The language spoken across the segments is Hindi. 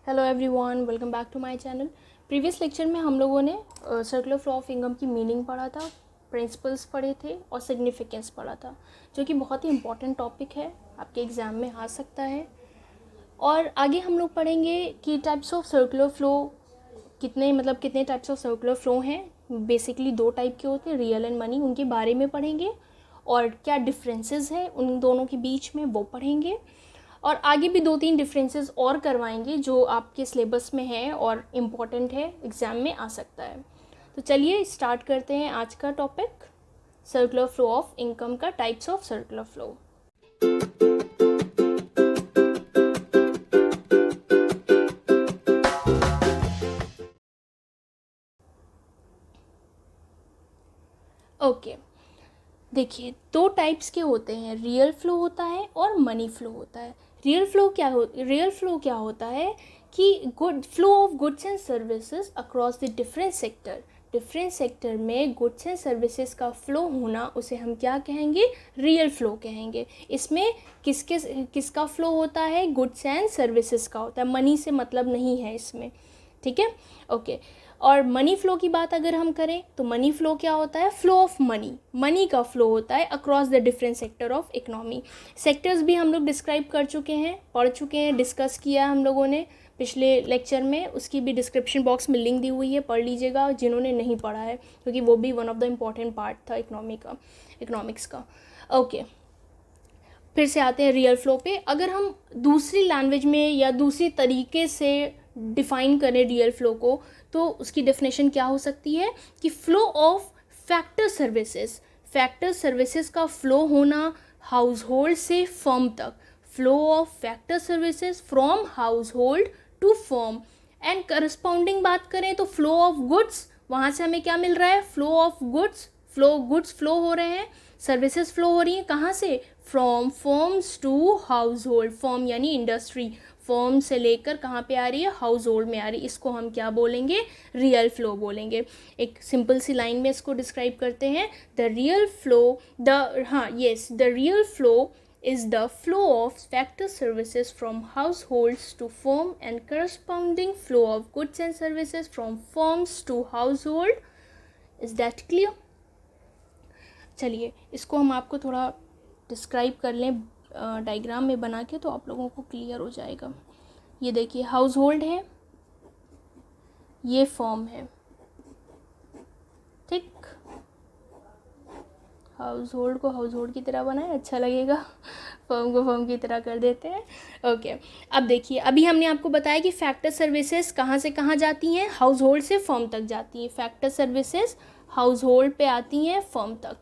Hello everyone, welcome back to my channel. Previous lecture में हम लोगों ने सर्कुलर फ्लो ऑफ इनकम की मीनिंग पढ़ा था, प्रिंसिपल्स पढ़े थे और सिग्निफिकेंस पढ़ा था, जो कि बहुत ही इंपॉर्टेंट टॉपिक है, आपके एग्ज़ाम में आ सकता है। और आगे हम लोग पढ़ेंगे कि टाइप्स ऑफ सर्कुलर फ्लो कितने टाइप्स ऑफ सर्कुलर फ्लो हैं। बेसिकली दो टाइप के होते हैं, रियल एंड मनी, उनके बारे में पढ़ेंगे और क्या डिफरेंसेस हैं उन दोनों के बीच में वो पढ़ेंगे। और आगे भी 2-3 डिफरेंसेस और करवाएंगे जो आपके सिलेबस में है और इम्पॉर्टेंट है, एग्ज़ाम में आ सकता है। तो चलिए स्टार्ट करते हैं आज का topic, circular flow of income का, types of circular flow. Okay, देखिए दो टाइप्स के होते हैं, रियल फ्लो होता है और मनी फ्लो होता है। रियल फ्लो क्या होता है कि flow of goods and services across the different sector में गुड्स एंड सर्विसेज का फ्लो होना, उसे हम क्या कहेंगे, रियल फ्लो कहेंगे। इसमें किसका फ्लो होता है, गुड्स एंड सर्विसेज का होता है, मनी से मतलब नहीं है इसमें, ठीक है, ओके। और मनी फ्लो की बात अगर हम करें तो मनी फ्लो क्या होता है, फ्लो ऑफ मनी का फ्लो होता है across the different sector of economy. Sectors भी हम लोग डिस्क्राइब कर चुके हैं, पढ़ चुके हैं, डिस्कस किया हम लोगों ने पिछले लेक्चर में, उसकी भी डिस्क्रिप्शन बॉक्स में लिंक दी हुई है, पढ़ लीजिएगा जिन्होंने नहीं पढ़ा है, क्योंकि वो भी one of the important part था इकोनॉमिक्स का, ओके। फिर से आते हैं रियल फ्लो पे। अगर हम दूसरी लैंग्वेज में या दूसरी तरीके से डिफ़ाइन करें रियल फ्लो को, तो उसकी डेफिनेशन क्या हो सकती है कि फ्लो ऑफ फैक्टर सर्विसेज का फ्लो होना हाउस होल्ड से फर्म तक, flow of factor services from household to firm. And corresponding बात करें तो फ्लो ऑफ गुड्स, वहाँ से हमें क्या मिल रहा है, फ्लो ऑफ गुड्स फ्लो हो रहे हैं, सर्विसेज फ्लो हो रही हैं, कहाँ से, from firms to household. Firm यानी इंडस्ट्री, फर्म से लेकर कहाँ पे आ रही है, हाउस होल्ड में आ रही है, इसको हम क्या बोलेंगे, रियल फ्लो बोलेंगे। एक सिंपल सी लाइन में इसको डिस्क्राइब करते हैं, the real flow is the flow of factor services from households to firm and corresponding flow of goods and services from firms to household. Is that clear? चलिए इसको हम आपको थोड़ा डिस्क्राइब कर लें डायग्राम में बना के, तो आप लोगों को क्लियर हो जाएगा। ये देखिए हाउस होल्ड है, ये फर्म है, ठीक। हाउस होल्ड को हाउस होल्ड की तरह बनाए, अच्छा लगेगा, फर्म को फर्म की तरह कर देते हैं, ओके। अब देखिए, अभी हमने आपको बताया कि फैक्टर सर्विसेज कहाँ से कहाँ जाती हैं, हाउस होल्ड से फर्म तक जाती हैं। फैक्टर सर्विसेज हाउस होल्ड पे आती हैं फर्म तक।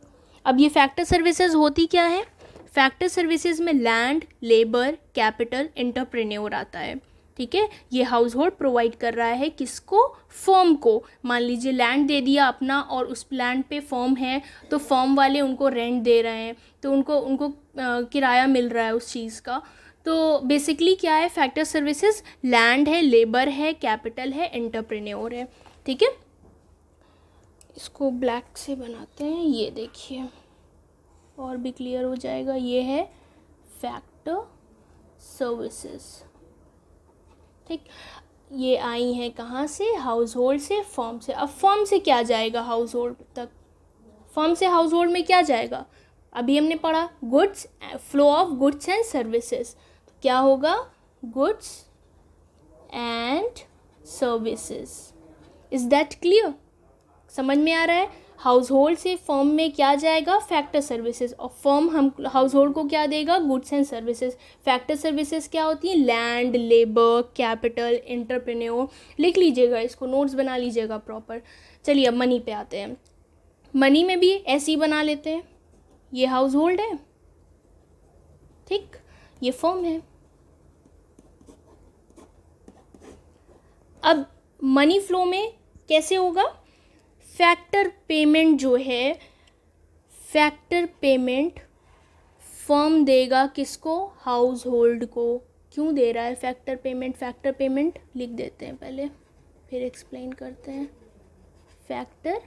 अब ये फैक्टर सर्विसेज होती क्या है, फैक्टर सर्विसेज में लैंड, लेबर, कैपिटल, एंटरप्रेन्योर आता है, ठीक है। ये हाउस होल्ड प्रोवाइड कर रहा है किसको, फर्म को। मान लीजिए लैंड दे दिया अपना और उस लैंड पे फर्म है, तो फर्म वाले उनको रेंट दे रहे हैं, तो उनको किराया मिल रहा है उस चीज़ का। तो बेसिकली क्या है, फैक्टर सर्विसेज लैंड है, लेबर है, कैपिटल है, एंटरप्रेन्योर है, ठीक है। इसको ब्लैक से बनाते हैं, ये देखिए और भी क्लियर हो जाएगा। ये है फैक्टर सर्विसेज, ठीक। ये आई हैं कहाँ से, हाउस होल्ड से, फर्म से। अब फर्म से क्या जाएगा हाउस होल्ड तक, फर्म से हाउस होल्ड में क्या जाएगा, अभी हमने पढ़ा goods, flow of goods and services, तो क्या होगा, goods and services. Is that clear, समझ में आ रहा है। हाउस होल्ड से फर्म में क्या जाएगा, फैक्टर सर्विसेज, और फर्म हम हाउस होल्ड को क्या देगा, goods and services. Factor services क्या होती है, लैंड, लेबर, कैपिटल, एंटरप्रेन्योर। लिख लीजिएगा इसको, नोट्स बना लीजिएगा प्रॉपर। चलिए अब मनी पे आते हैं। मनी में भी ऐसे ही बना लेते हैं, ये हाउस होल्ड है, ठीक, ये फर्म है। अब मनी फ्लो में कैसे होगा, फैक्टर पेमेंट जो है, फैक्टर पेमेंट फर्म देगा किसको, हाउस होल्ड को। क्यों दे रहा है फैक्टर पेमेंट लिख देते हैं पहले, फिर एक्सप्लेन करते हैं। फैक्टर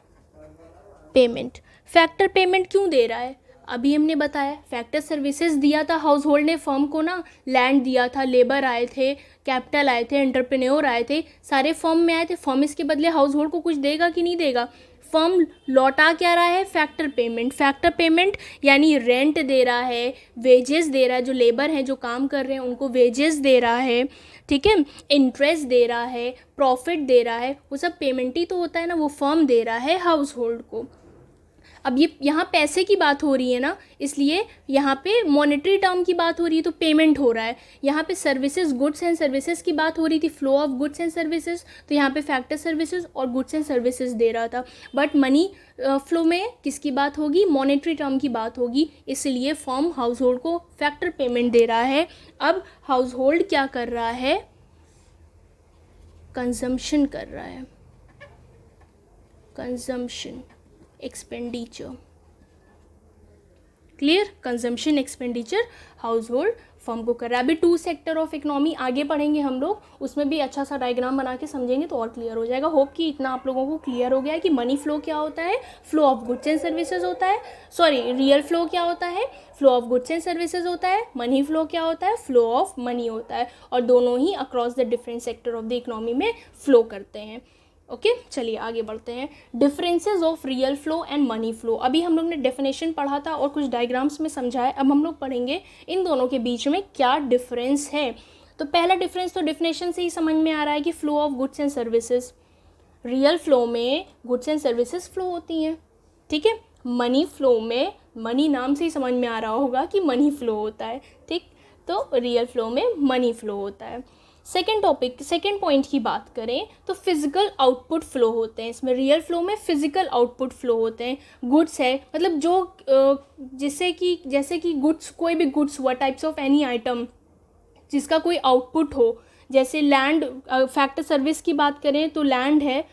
पेमेंट क्यों दे रहा है, अभी हमने बताया फैक्टर सर्विसेज दिया था हाउस होल्ड ने फर्म को ना, लैंड दिया था, लेबर आए थे, कैपिटल आए थे, एंटरप्रेन्योर आए थे, सारे फर्म में आए थे। फर्म इसके बदले हाउस होल्ड को कुछ देगा कि नहीं देगा? फर्म लौटा क्या रहा है? Factor payment. फैक्टर पेमेंट यानी रेंट दे रहा है, वेजेस दे रहा है, जो लेबर हैं जो काम कर रहे हैं उनको वेजेस दे रहा है, ठीक है, इंटरेस्ट दे रहा है, प्रॉफिट दे रहा है, वो सब पेमेंट ही तो होता है ना, वो फर्म दे रहा है हाउस होल्ड को। अब ये यहाँ पैसे की बात हो रही है ना, इसलिए यहाँ पे मॉनेटरी टर्म की बात हो रही है तो पेमेंट हो रहा है। यहाँ पे सर्विसेज, गुड्स एंड सर्विसेज की बात हो रही थी, flow of goods and services, तो यहाँ पे फैक्टर सर्विसेज और गुड्स एंड सर्विसेज दे रहा था। बट मनी फ्लो में किसकी बात होगी? मॉनेटरी टर्म की बात होगी, इसलिए फर्म हाउस होल्ड को फैक्टर पेमेंट दे रहा है। अब हाउस होल्ड क्या कर रहा है? कंजम्पशन कर रहा है, consumption expenditure. Clear? Consumption expenditure house hold firm को कर रहा है। अभी 2 सेक्टर ऑफ इकोनॉमी आगे पढ़ेंगे हम लोग, उसमें भी अच्छा सा डायग्राम बना के समझेंगे तो और क्लियर हो जाएगा। होप कि इतना आप लोगों को क्लियर हो गया है कि मनी फ्लो क्या होता है, flow of goods and services होता है, सॉरी रियल फ्लो क्या होता है, flow of goods and services होता है, मनी फ्लो क्या होता है, फ्लो ऑफ मनी होता है, और दोनों ही across the different sector of the economy में फ्लो करते हैं। ओके चलिए आगे बढ़ते हैं। Differences of real flow and money flow. अभी हम लोग ने डेफिनेशन पढ़ा था और कुछ डायग्राम्स में समझाया, अब हम लोग पढ़ेंगे इन दोनों के बीच में क्या डिफरेंस है। तो पहला डिफरेंस तो डेफिनेशन से ही समझ में आ रहा है कि flow of goods and services, real flow में गुड्स एंड सर्विसेज फ्लो होती हैं, ठीक है। मनी फ्लो में, मनी नाम से ही समझ में आ रहा होगा कि मनी फ्लो होता है, ठीक, तो रियल फ्लो में मनी फ्लो होता है। सेकेंड टॉपिक, सेकेंड पॉइंट की बात करें तो फिजिकल आउटपुट फ्लो होते हैं इसमें। रियल फ्लो में फिजिकल आउटपुट फ्लो होते हैं। गुड्स है मतलब जो जैसे कि गुड्स, कोई भी गुड्स हुआ, टाइप्स ऑफ एनी आइटम जिसका कोई आउटपुट हो, जैसे लैंड, फैक्टर सर्विस की बात करें तो लैंड है,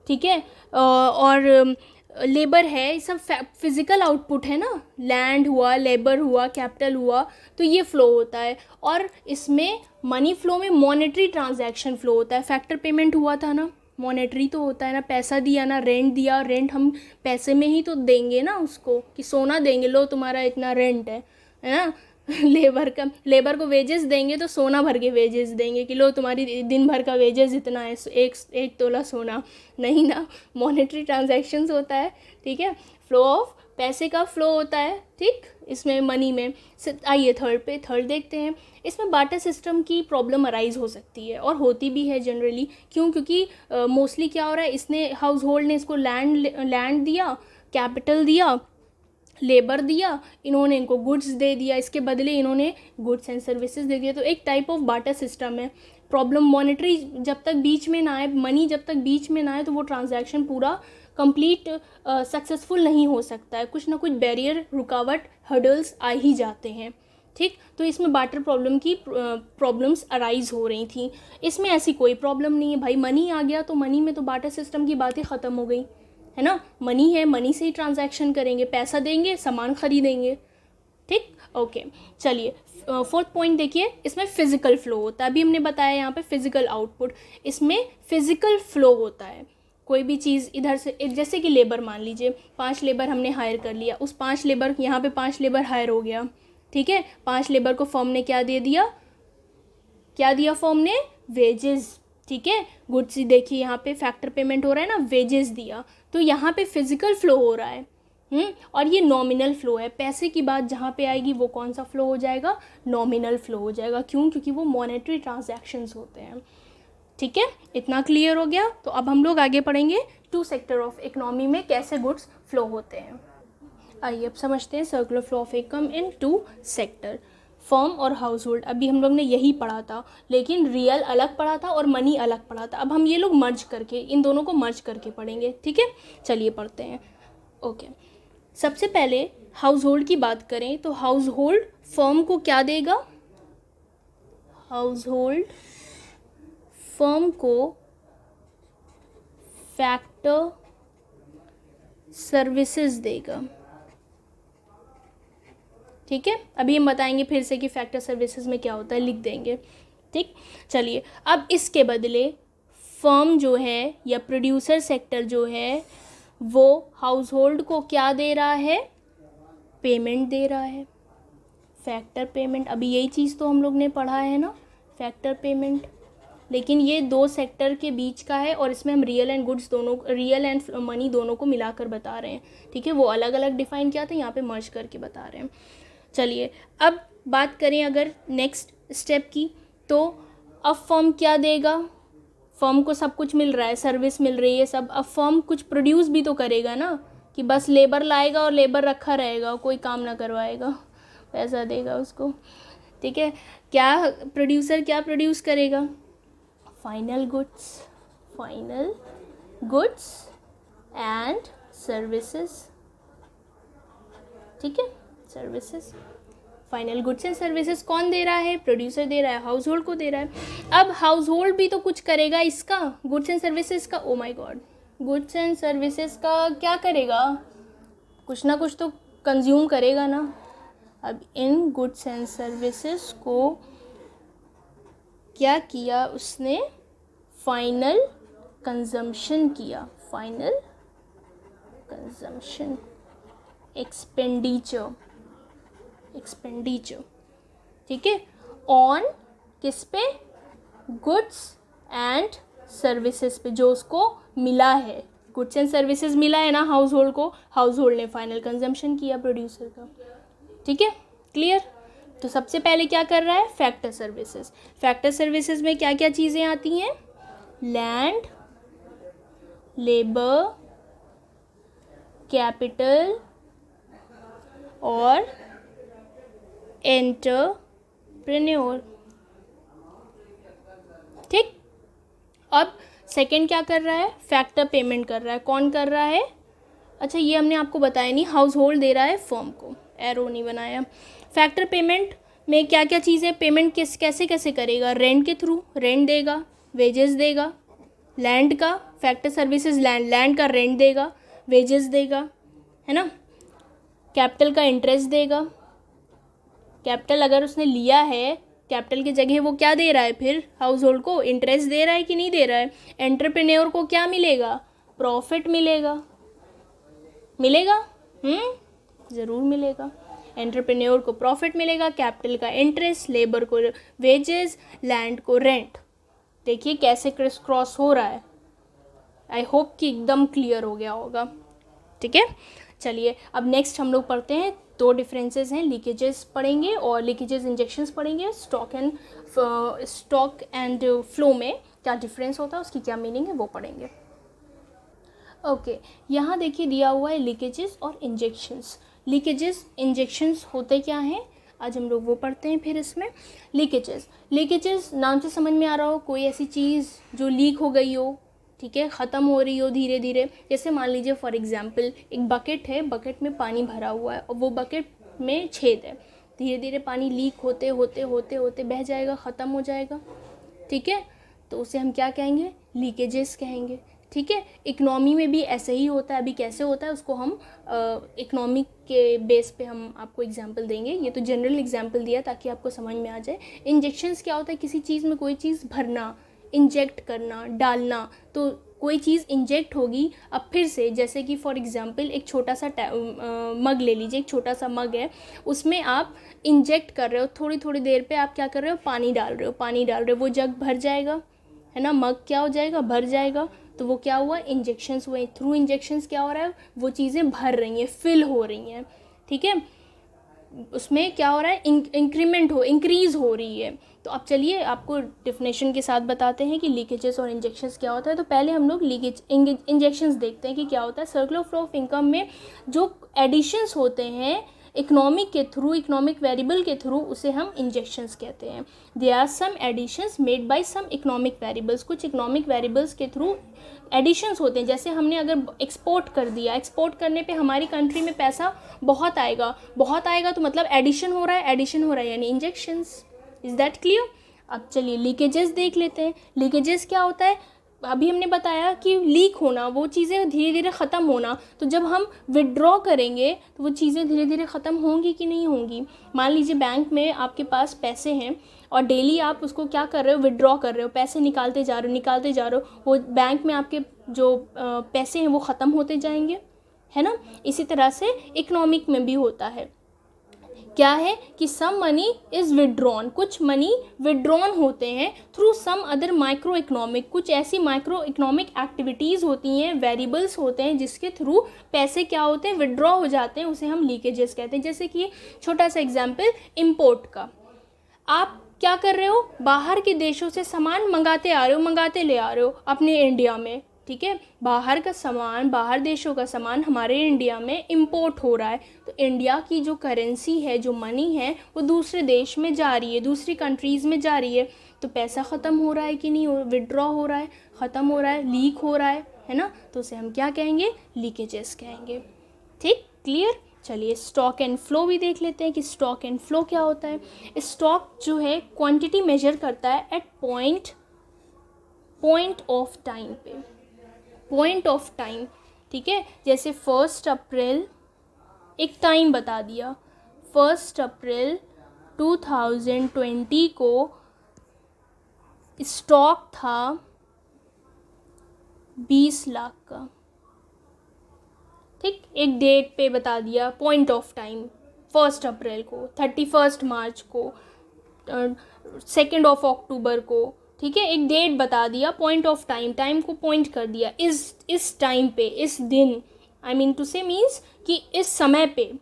ठीक है, और लेबर है, ये सब फिजिकल आउटपुट है ना, लैंड हुआ, लेबर हुआ, कैपिटल हुआ, तो ये फ्लो होता है। और इसमें मनी फ्लो में मॉनेटरी ट्रांजैक्शन फ्लो होता है। फैक्टर पेमेंट हुआ था ना, मॉनेटरी तो होता है ना, पैसा दिया ना, रेंट दिया, रेंट हम पैसे में ही तो देंगे ना उसको, कि सोना देंगे, लो तुम्हारा इतना रेंट है ना। लेबर को वेजेस देंगे तो सोना भर के वेजेस देंगे कि लो तुम्हारी दिन भर का वेजेस इतना है, एक तोला सोना, नहीं ना, मॉनेटरी ट्रांजैक्शंस होता है, ठीक है। फ्लो ऑफ पैसे का फ्लो होता है, ठीक, इसमें मनी में। आइए थर्ड देखते हैं। इसमें बार्टर सिस्टम की प्रॉब्लम अराइज हो सकती है और होती भी है जनरली। क्यों? क्योंकि मोस्टली क्या हो रहा है, इसने हाउस होल्ड ने इसको लैंड दिया, कैपिटल दिया, लेबर दिया, इन्होंने इनको गुड्स दे दिया, इसके बदले इन्होंने गुड्स एंड सर्विसेज दे दिया, तो एक टाइप ऑफ बार्टर सिस्टम है। प्रॉब्लम मॉनेटरी जब तक बीच में ना आए, मनी जब तक बीच में ना आए, तो वो ट्रांजैक्शन पूरा कंप्लीट सक्सेसफुल नहीं हो सकता है। कुछ ना कुछ बैरियर, रुकावट, हर्डल्स आ ही जाते हैं, ठीक। तो इसमें बार्टर प्रॉब्लम की प्रॉब्लम्स अराइज हो रही थी। इसमें ऐसी कोई प्रॉब्लम नहीं है भाई, मनी आ गया तो मनी में तो बार्टर सिस्टम की बातें ख़त्म हो गई, है ना। मनी है, मनी से ही ट्रांजैक्शन करेंगे, पैसा देंगे, सामान खरीदेंगे, ठीक। ओके चलिए फोर्थ पॉइंट देखिए, इसमें फिजिकल फ्लो होता है। अभी हमने बताया यहाँ पे फिजिकल आउटपुट, इसमें फिजिकल फ्लो होता है। कोई भी चीज़ इधर से, जैसे कि लेबर मान लीजिए, 5 लेबर हमने हायर कर लिया, उस 5 लेबर, यहाँ पे 5 लेबर हायर हो गया, ठीक है। 5 लेबर को फर्म ने क्या दे दिया, क्या दिया फर्म ने? वेजेस, ठीक है। गुड्स देखिए यहाँ पे फैक्टर पेमेंट हो रहा है ना, वेजेस दिया, तो यहाँ पे फिजिकल फ्लो हो रहा है। और ये नॉमिनल फ्लो है। पैसे की बात जहाँ पे आएगी वो कौन सा फ्लो हो जाएगा? नॉमिनल फ्लो हो जाएगा। क्यों? क्योंकि वो मॉनेटरी ट्रांजैक्शंस होते हैं, ठीक है। इतना क्लियर हो गया। तो अब हम लोग आगे पढ़ेंगे 2 सेक्टर ऑफ इकोनॉमी में कैसे गुड्स फ्लो होते हैं। आइए अब समझते हैं circular flow of income in 2 sector, firm और हाउस होल्ड। अभी हम लोग ने यही पढ़ा था, लेकिन रियल अलग पढ़ा था और मनी अलग पढ़ा था। अब हम ये लोग मर्ज करके, इन दोनों को मर्ज करके पढ़ेंगे, ठीक है। चलिए पढ़ते हैं। ओके सबसे पहले हाउस होल्ड की बात करें तो हाउस होल्ड फर्म को क्या देगा? हाउस होल्ड फर्म को फैक्टर सर्विसेज देगा, ठीक है। अभी हम बताएंगे फिर से कि फैक्टर सर्विसेज में क्या होता है, लिख देंगे, ठीक। चलिए अब इसके बदले फर्म जो है या प्रोड्यूसर सेक्टर जो है वो हाउस होल्ड को क्या दे रहा है? पेमेंट दे रहा है, फैक्टर पेमेंट, अभी यही चीज़ तो हम लोग ने पढ़ा है ना, फैक्टर पेमेंट। लेकिन ये दो सेक्टर के बीच का है और इसमें हम रियल एंड गुड्स दोनों, रियल एंड मनी दोनों को मिलाकर बता रहे हैं, ठीक है। वो अलग अलग डिफाइन किया था, यहाँ पे मर्ज करके बता रहे हैं। चलिए अब बात करें अगर नेक्स्ट स्टेप की, तो अब फर्म क्या देगा, फर्म को सब कुछ मिल रहा है, सर्विस मिल रही है सब, अब फर्म कुछ प्रोड्यूस भी तो करेगा ना, कि बस लेबर लाएगा और लेबर रखा रहेगा, कोई काम ना करवाएगा, पैसा देगा उसको, ठीक है। क्या प्रोड्यूसर क्या प्रोड्यूस करेगा, फाइनल गुड्स एंड सर्विसेज, ठीक है, services, final goods and services कौन दे रहा है, प्रोड्यूसर दे रहा है, हाउस होल्ड को दे रहा है। अब हाउस होल्ड भी तो कुछ करेगा इसका, गुड्स एंड सर्विसेज का, oh my God, goods and services का क्या करेगा, कुछ ना कुछ तो कंज्यूम करेगा ना। अब इन गुड्स एंड सर्विसेज को क्या किया उसने, फाइनल कंजम्पशन किया, फाइनल कंजम्पशन, एक्सपेंडिचर, ठीक है, ऑन किस पे, गुड्स एंड सर्विसेज पे, जो उसको मिला है, गुड्स एंड सर्विसेज मिला है ना हाउस होल्ड को, हाउस होल्ड ने फाइनल कंजम्पशन किया प्रोड्यूसर का, ठीक है, क्लियर। तो सबसे पहले क्या कर रहा है, फैक्टर सर्विसेज, फैक्टर सर्विसेज में क्या क्या चीज़ें आती हैं, लैंड, लेबर, कैपिटल और एंटरप्रेन्योर, ठीक। अब सेकंड क्या कर रहा है, फैक्टर पेमेंट कर रहा है, कौन कर रहा है, अच्छा ये हमने आपको बताया नहीं, हाउस होल्ड दे रहा है फर्म को, एरो नहीं बनाया। फैक्टर पेमेंट में क्या क्या चीज़ें पेमेंट कैसे कैसे करेगा, रेंट के थ्रू, रेंट देगा, वेजेस देगा, लैंड का, फैक्टर सर्विसेज लैंड का रेंट देगा, वेजेस देगा, है ना, कैपिटल का इंटरेस्ट देगा, कैपिटल अगर उसने लिया है, कैपिटल की जगह वो क्या दे रहा है फिर हाउस होल्ड को, इंटरेस्ट दे रहा है कि नहीं दे रहा है। एंटरप्रेन्योर को क्या मिलेगा, प्रॉफिट मिलेगा, ज़रूर मिलेगा, एंटरप्रेन्योर को प्रॉफिट मिलेगा, कैपिटल का इंटरेस्ट, लेबर को वेजेस, लैंड को रेंट। देखिए कैसे क्रिस क्रॉस हो रहा है, आई होप कि एकदम क्लियर हो गया होगा, ठीक है। चलिए अब नेक्स्ट हम लोग पढ़ते हैं, दो डिफरेंसेस हैं, लीकेजेस पढ़ेंगे और लीकेजेस इंजेक्शंस पढ़ेंगे, स्टॉक एंड फ्लो में क्या डिफरेंस होता है, उसकी क्या मीनिंग है वो पढ़ेंगे। ओके, यहाँ देखिए दिया हुआ है लीकेजेस और इंजेक्शंस। लीकेजेस इंजेक्शंस होते क्या हैं, आज हम लोग वो पढ़ते हैं। फिर इसमें लीकेजेस नाम से समझ में आ रहा हो, कोई ऐसी चीज़ जो लीक हो गई हो, ठीक है, ख़त्म हो रही हो धीरे धीरे। जैसे मान लीजिए फॉर एग्जांपल एक बकेट है, बकेट में पानी भरा हुआ है और वो बकेट में छेद है, धीरे धीरे पानी लीक होते होते होते होते बह जाएगा, ख़त्म हो जाएगा, ठीक है, तो उसे हम क्या कहेंगे, लीकेजेस कहेंगे, ठीक है। इकोनॉमी में भी ऐसे ही होता है, अभी कैसे होता है उसको हम इकोनॉमिक के बेस पे हम आपको एग्जांपल देंगे, ये तो जनरल एग्जांपल दिया ताकि आपको समझ में आ जाए। इंजेक्शंस क्या होता है, किसी चीज़ में कोई चीज़ भरना, इंजेक्ट करना, डालना, तो कोई चीज़ इंजेक्ट होगी। अब फिर से जैसे कि फॉर एग्जांपल एक छोटा सा मग ले लीजिए, एक छोटा सा मग है, उसमें आप इंजेक्ट कर रहे हो, थोड़ी थोड़ी देर पे आप क्या कर रहे हो, पानी डाल रहे हो, वो जग भर जाएगा, है ना, मग क्या हो जाएगा, भर जाएगा, तो वो क्या हुआ, इंजेक्शंस हुए, थ्रू इंजेक्शंस क्या हो रहा है, वो चीज़ें भर रही हैं, फिल हो रही हैं, ठीक है, उसमें क्या हो रहा है, इंक्रीज़ हो रही है। तो अब चलिए आपको डेफिनेशन के साथ बताते हैं कि लीकेजेस और इंजेक्शंस क्या होता है। तो पहले हम लोग इंजेक्शंस देखते हैं कि क्या होता है। सर्कुलर फ्लो ऑफ इनकम में जो एडिशंस होते हैं इकोनॉमिक के थ्रू, इकोनॉमिक वेरिएबल के थ्रू, उसे हम इंजेक्शंस कहते हैं। They are some additions made by some economic variables, कुछ इकोनॉमिक वेरिएबल्स के थ्रू एडिशंस होते हैं। जैसे हमने अगर एक्सपोर्ट कर दिया, एक्सपोर्ट करने पे हमारी कंट्री में पैसा बहुत आएगा तो मतलब एडिशन हो रहा है यानी इंजेक्शंस। Is that clear. अब चलिए लीकेजेस देख लेते हैं। लीकेजेस क्या होता है, अभी हमने बताया कि लीक होना, वो चीज़ें धीरे धीरे ख़त्म होना। तो जब हम विड्रॉ करेंगे तो वो चीज़ें धीरे धीरे ख़त्म होंगी कि नहीं होंगी। मान लीजिए बैंक में आपके पास पैसे हैं और डेली आप उसको क्या कर रहे हो, विड्रॉ कर रहे हो, पैसे निकालते जा रहे हो, वो बैंक में आपके जो पैसे हैं वो ख़त्म होते जाएंगे, है ना। इसी तरह से इकोनॉमिक में भी होता है, क्या है कि सम मनी इज़ विड्रॉन, कुछ मनी विड्रॉन होते हैं through some other micro economic, कुछ ऐसी माइक्रो इकोनॉमिक एक्टिविटीज़ होती हैं, वेरिएबल्स होते हैं जिसके थ्रू पैसे क्या होते हैं, विड्रॉ हो जाते हैं, उसे हम लीकेजेस कहते हैं। जैसे कि छोटा सा एग्जांपल इम्पोर्ट का, आप क्या कर रहे हो, बाहर के देशों से सामान मंगाते आ रहे हो, मंगाते ले आ रहे हो अपने इंडिया में, ठीक है। बाहर का सामान, बाहर देशों का सामान हमारे इंडिया में इंपोर्ट हो रहा है, तो इंडिया की जो करेंसी है, जो मनी है, वो दूसरे देश में जा रही है, दूसरी कंट्रीज़ में जा रही है, तो पैसा ख़त्म हो रहा है कि नहीं, विड्रॉ हो रहा है, ख़त्म हो रहा है, लीक हो रहा है ना, तो उसे हम क्या कहेंगे, लीकेजेस कहेंगे। ठीक, क्लियर। चलिए स्टॉक एंड फ्लो भी देख लेते हैं कि स्टॉक एंड फ्लो क्या होता है। स्टॉक जो है क्वांटिटी मेजर करता है एट पॉइंट ऑफ टाइम पे, पॉइंट ऑफ टाइम, ठीक है। जैसे 1 अप्रैल, एक टाइम बता दिया, 1 अप्रैल 2020 को स्टॉक था 20 लाख का, ठीक। एक डेट पे बता दिया, पॉइंट ऑफ टाइम 1 अप्रैल को, 31 मार्च को, 2 अक्टूबर को, ठीक है। एक डेट बता दिया, पॉइंट ऑफ टाइम, टाइम को पॉइंट कर दिया, इस टाइम पे, इस दिन, आई मीन टू से मीन्स कि इस समय पे,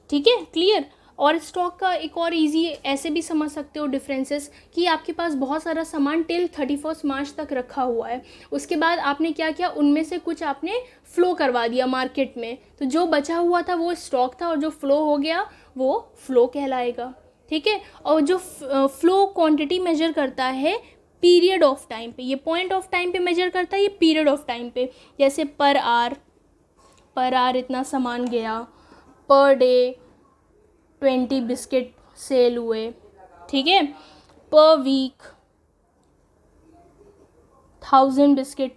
ठीक है, क्लियर। और स्टॉक का एक और इजी ऐसे भी समझ सकते हो डिफरेंसेस कि आपके पास बहुत सारा सामान टिल 31 मार्च तक रखा हुआ है, उसके बाद आपने क्या किया, उनमें से कुछ आपने फ़्लो करवा दिया मार्केट में, तो जो बचा हुआ था वो स्टॉक था, और जो फ़्लो हो गया वो फ़्लो कहलाएगा, ठीक है। और जो फ़्लो क्वांटिटी मेजर करता है पीरियड ऑफ टाइम पे, ये पॉइंट ऑफ टाइम पे मेजर करता है, ये पीरियड ऑफ टाइम पे। जैसे पर आर इतना सामान गया, पर डे 20 बिस्किट सेल हुए, ठीक है। पर वीक 1000 बिस्किट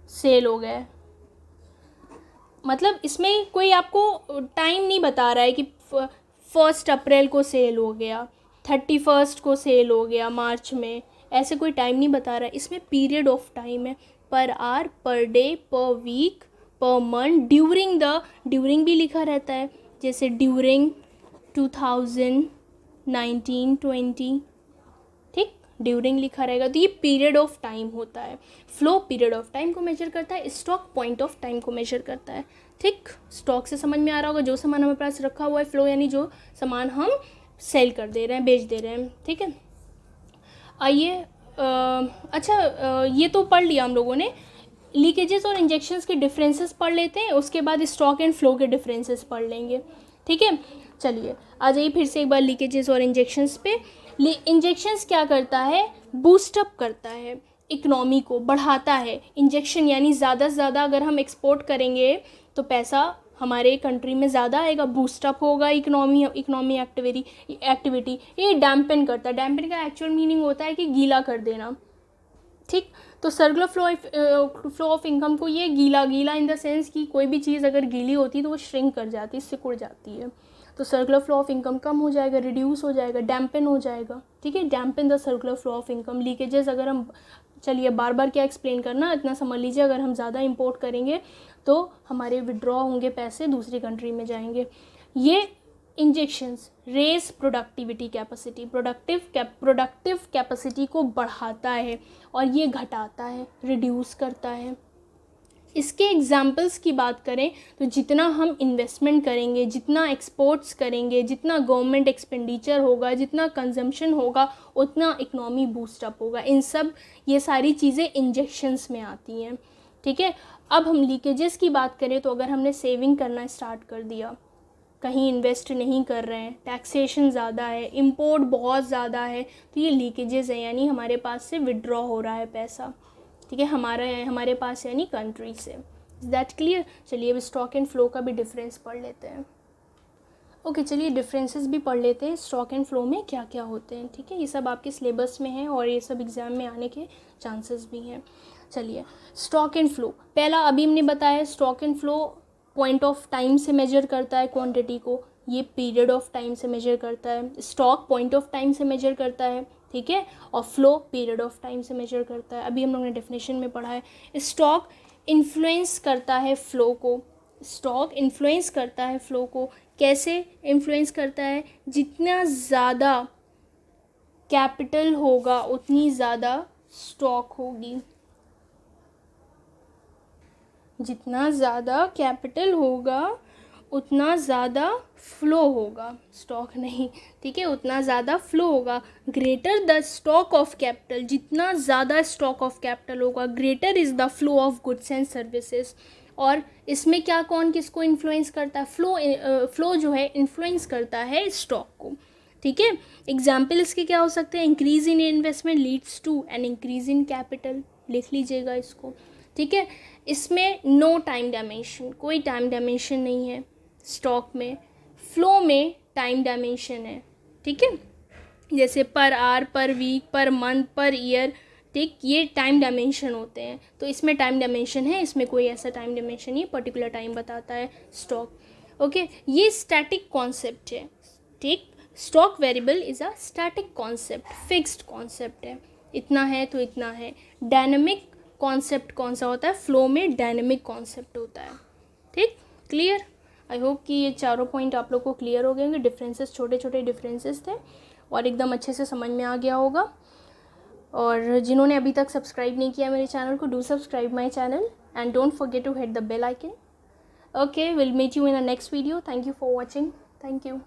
सेल हो गए। मतलब इसमें कोई आपको टाइम नहीं बता रहा है कि 1 अप्रैल को सेल हो गया, 31 को सेल हो गया मार्च में, ऐसे कोई टाइम नहीं बता रहा है। इसमें पीरियड ऑफ टाइम है, पर आवर, पर डे, पर वीक, पर मंथ, ड्यूरिंग भी लिखा रहता है, जैसे ड्यूरिंग 2019-20, ठीक, ड्यूरिंग लिखा रहेगा, तो ये पीरियड ऑफ टाइम होता है। फ्लो पीरियड ऑफ टाइम को मेजर करता है, स्टॉक पॉइंट ऑफ टाइम को मेजर करता है, ठीक। स्टॉक से समझ में आ रहा होगा, जो सामान हमारे पास रखा हुआ है, फ्लो यानी जो सामान हम सेल कर दे रहे हैं, बेच दे रहे हैं, ठीक है। आइए ये तो पढ़ लिया हम लोगों ने, लीकेजेस और इंजेक्शंस के डिफरेंसेस पढ़ लेते हैं, उसके बाद स्टॉक एंड फ्लो के डिफरेंसेस पढ़ लेंगे, ठीक है। चलिए आ जाइए फिर से एक बार लीकेजेस और इंजेक्शंस पे। इंजेक्शंस क्या करता है, बूस्टअप करता है, इकनॉमी को बढ़ाता है। इंजेक्शन यानी ज़्यादा से ज़्यादा अगर हम एक्सपोर्ट करेंगे तो पैसा हमारे कंट्री में ज़्यादा आएगा, बूस्टअप होगा इकनॉमी एक्टिविटी। ये डैम्पन करता है, डैम्पन का एक्चुअल मीनिंग होता है कि गीला कर देना, ठीक। तो सर्कुलर फ्लो ऑफ इनकम को ये गीला इन द सेंस कि कोई भी चीज़ अगर गीली होती है तो वो श्रिंक कर जाती है, सिकुड़ जाती है, तो सर्कुलर फ्लो ऑफ इनकम कम हो जाएगा, रिड्यूस हो जाएगा, डैम्पन हो जाएगा, ठीक है। Dampen the circular flow of income. Leakages अगर हम, चलिए बार बार क्या एक्सप्लेन करना, इतना समझ लीजिए, अगर हम ज़्यादा इंपोर्ट करेंगे तो हमारे विड्रॉ होंगे, पैसे दूसरी कंट्री में जाएंगे। ये injections raise productivity capacity, productive capacity को बढ़ाता है, और ये घटाता है, रिड्यूस करता है। इसके एग्जाम्पल्स की बात करें तो जितना हम इन्वेस्टमेंट करेंगे, जितना एक्सपोर्ट्स करेंगे, जितना गवर्नमेंट एक्सपेंडिचर होगा, जितना कंजम्पशन होगा, उतना इकनॉमी बूस्टअप होगा। ये सारी चीज़ें इंजेक्शंस में आती हैं, ठीक है। अब हम लीकेजेस की बात करें तो अगर हमने सेविंग करना स्टार्ट कर दिया, कहीं इन्वेस्ट नहीं कर रहे हैं, टैक्सेशन ज़्यादा है, इंपोर्ट बहुत ज़्यादा है, तो ये लीकेजेस है, यानी हमारे पास से विड्रॉ हो रहा है पैसा, ठीक है, हमारे पास यानी कंट्री से। Is that clear. चलिए अब स्टॉक एंड फ्लो का भी डिफरेंस पढ़ लेते हैं। ओके चलिए डिफरेंसेस भी पढ़ लेते हैं, स्टॉक एंड फ्लो में क्या क्या होते हैं, ठीक है। ये सब आपके सिलेबस में है और ये सब एग्ज़ाम में आने के चांसेस भी हैं। चलिए स्टॉक एंड फ्लो, पहला अभी हमने बताया, stock and flow point of time से मेजर करता है क्वांटिटी को, ये पीरियड ऑफ टाइम से मेजर करता है। स्टॉक पॉइंट ऑफ टाइम से मेजर करता है, ठीक है, और फ्लो पीरियड ऑफ टाइम से मेजर करता है। अभी हम लोगों ने डेफिनेशन में पढ़ा है, स्टॉक इन्फ्लुएंस करता है फ्लो को, स्टॉक इन्फ्लुएंस करता है फ्लो को। कैसे इन्फ्लुएंस करता है? जितना ज़्यादा कैपिटल होगा उतनी ज़्यादा स्टॉक होगी। जितना ज़्यादा कैपिटल होगा उतना ज़्यादा फ्लो होगा, स्टॉक नहीं, ठीक है, उतना ज़्यादा फ्लो होगा। Greater the stock of capital, जितना ज़्यादा स्टॉक ऑफ कैपिटल होगा, greater is the flow of goods and services. और इसमें क्या, कौन किसको इन्फ्लुएंस करता है? फ्लो जो है इन्फ्लुएंस करता है स्टॉक को, ठीक है। एग्जाम्पल इसके क्या हो सकते हैं? Increase in investment leads to an increase in capital, लिख लीजिएगा इसको, ठीक है। इसमें नो टाइम डायमेंशन, कोई टाइम डायमेंशन नहीं है स्टॉक में। फ्लो में टाइम डायमेंशन है, ठीक है, जैसे पर आवर, पर week, per month, per year, ठीक, ये टाइम डायमेंशन होते हैं। तो इसमें टाइम डायमेंशन है, इसमें कोई ऐसा टाइम डायमेंशन नहीं, पर्टिकुलर टाइम बताता है स्टॉक। ओके, ये स्टैटिक कॉन्सेप्ट है, ठीक। Stock variable is a static concept, fixed concept है, इतना है तो इतना है। डायनेमिक कॉन्सेप्ट कौन सा होता है? फ्लो में डायनेमिक कॉन्सेप्ट होता है, ठीक, क्लियर। आई होप कि ये चारों पॉइंट आप लोग को क्लियर हो गए होंगे। डिफरेंसेस, छोटे छोटे डिफरेंसेस थे और एकदम अच्छे से समझ में आ गया होगा। और जिन्होंने अभी तक सब्सक्राइब नहीं किया मेरे चैनल को, do subscribe my channel and don't forget to hit the bell icon. Okay, will meet you in a next video. Thank you for watching. Thank you.